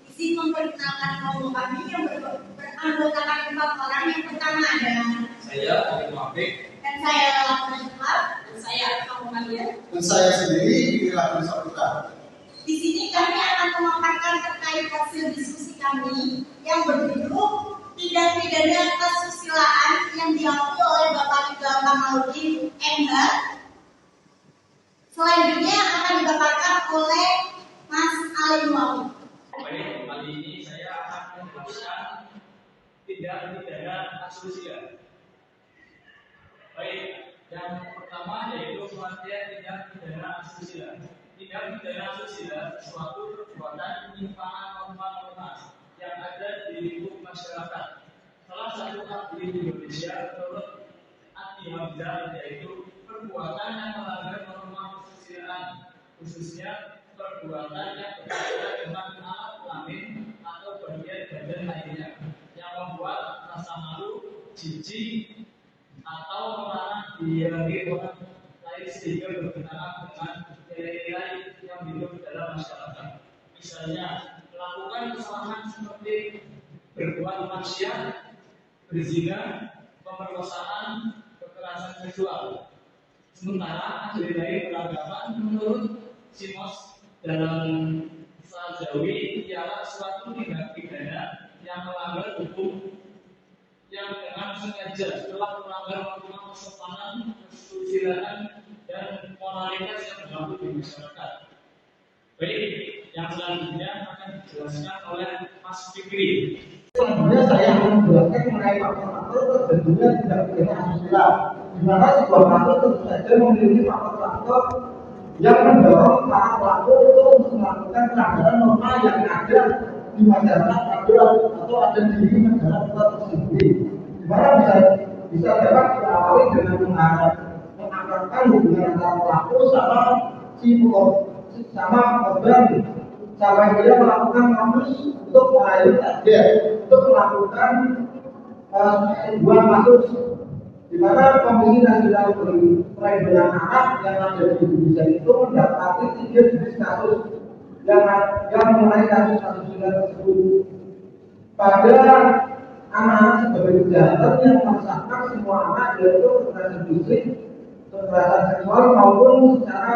Izin memperkenalkan kelompok kami yang beranggotakan 4 orang. Yang pertama ada saya, Amin Mafik, dan saya Lakukan Jelas, dan saya Kamu Malia, dan saya sendiri Ira Saputra. Di sini kami akan memaparkan terkait hasil diskusi kami yang berjudul tindak pidana kesusilaan yang diakui oleh Bapak Ridwan Kamaludin MH. Selanjutnya akan dipaparkan oleh Mas Ali Muhammad. Baik, kali ini saya akan menjelaskan tindak pidana asusila. Baik, yang pertama yaitu pengertian tindak pidana asusila. Tindak pidana asusila suatu perbuatan penyimpangan norma norma yang ada di lingkup masyarakat. Salah satu ahli Indonesia menurut Ati Hamzah yaitu perbuatan yang melanggar norma kesusilaan, khususnya perbuatan yang berkaitan dengan alat kelamin atau bagian badan lainnya yang membuat rasa malu, jijik, atau melarang dihadiri orang lain sehingga bertentangan dengan nilai-nilai yang hidup dalam masyarakat. Misalnya, melakukan kesalahan seperti berbuat maksiat, berzina, pemerkosaan, kekerasan seksual. Sementara ahli lain beranggapan menurut Simos dalam Sajawi ialah suatu tindak pidana yang melanggar hukum yang dengan sengaja telah melanggar norma kesopanan, kesusilaan, dan moralitas yang berlaku di masyarakat. Baik, yang selanjutnya akan dijelaskan oleh Mas Fikri. Selanjutnya saya akan menjelaskan mengenai faktor-faktor terbentuknya tindak pidana asusila, di mana sebuah faktor tentu saja memiliki faktor-faktor yang mendorong para pelaku untuk melakukan pelanggaran norma yang ada di masyarakat atau ada di negara kita tersebut. Di mana bisa dapat diawali dengan mengakarkan hubungan antara pelaku sama korban, sampai dia melakukan kamus untuk merayu target, untuk melakukan sebuah kasus di mana Komisi Nasional Perlindungan Anak yang ada di Indonesia itu mendapati 3 jenis kasus yang mengenai kasus-kasus tersebut. Pada anak-anak sebagai kejahatan yang meresahkan semua anak, yaitu kekerasan fisik, kekerasan seksual maupun secara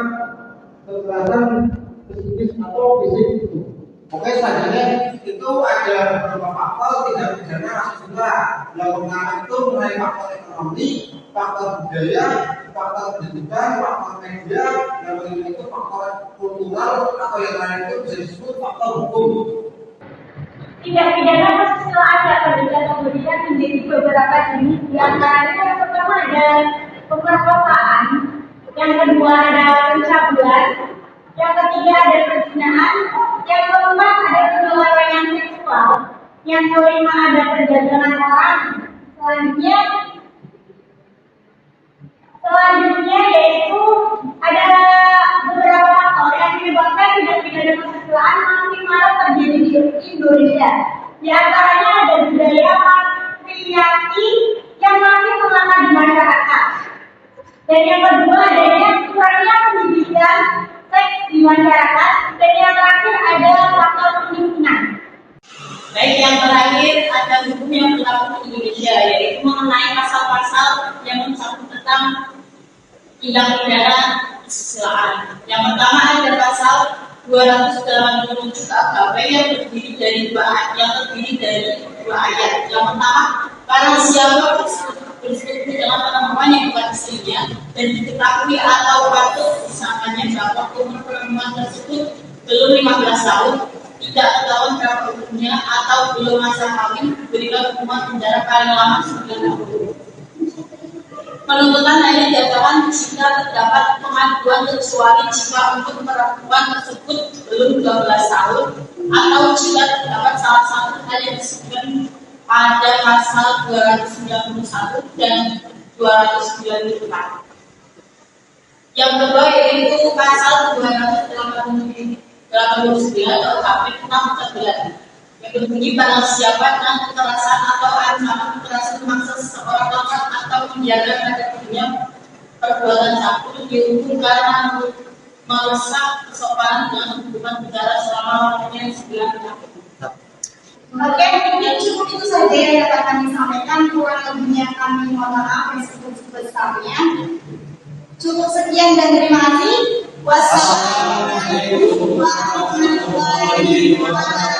kekerasan psikis atau fisik itu. Oke, selanjutnya itu ada beberapa faktor tindak pidana asusila. Yang pertama itu mulai faktor ekonomi, faktor budaya, faktor pendidikan, faktor media, yang kelima itu faktor kultural atau yang lain itu bisa disebut faktor hukum. tindak pidana kesusilaan dapat dikategorikan menjadi beberapa jenis. Di antaranya yang pertama ada pemerkosaan, yang kedua ada pencabulan, yang ketiga ada perzinahan, yang keempat ada penyelewengan seksual, yang kelima ada perdagangan orang. Selanjutnya yaitu ada beberapa faktor yang menyebabkan tindak pidana kesusilaan makin marak terjadi di Indonesia. Di antaranya ada budaya patriarki yang masih mengakar di masyarakat. Dan yang kedua adanya kurangnya pendidikan seks di masyarakat. Dan yang terakhir ada faktor kemiskinan. Baik, yang terakhir ada hukum yang berlaku di Indonesia, yaitu mengenai pasal-pasal yang mencakup tentang tindak pidana kesusilaan. Yang pertama ada pasal 287 KUHP yang terdiri dari dua ayat. Yang pertama, barang siapa bersetubuh dengan perempuan yang bukan istrinya dan diketahui atau patut disangkanya bahwa umur perempuan tersebut belum 15 tahun, tidak ketahuan berapa umurnya atau belum masa kawin, diberikan hukuman penjara paling lama 9 tahun. Penuntutan hanya diadakan jika terdapat pengaduan kecuali jika untuk perempuan tersebut belum 12 tahun atau jika terdapat salah satu hal yang disebutkan pada pasal 291 dan 294. Yang kedua yaitu pasal 289 atau KUHP tentang pencabulan, yang berbunyi barang siapa dengan kekerasan atau ancaman kekerasan memaksa seseorang melakukan atau membiarkan pada dirinya perbuatan cabul dihukum karena merusak kesopanan dan hubungan negara selama waktunya 9 tahun. Oke, mungkin cukup itu saja yang dapat kami sampaikan. Kurang lebihnya kami mohon maaf yang sebesar-besarnya. Cukup sekian dan terima kasih. Wassalamualaikum warahmatullahi wabarakatuh.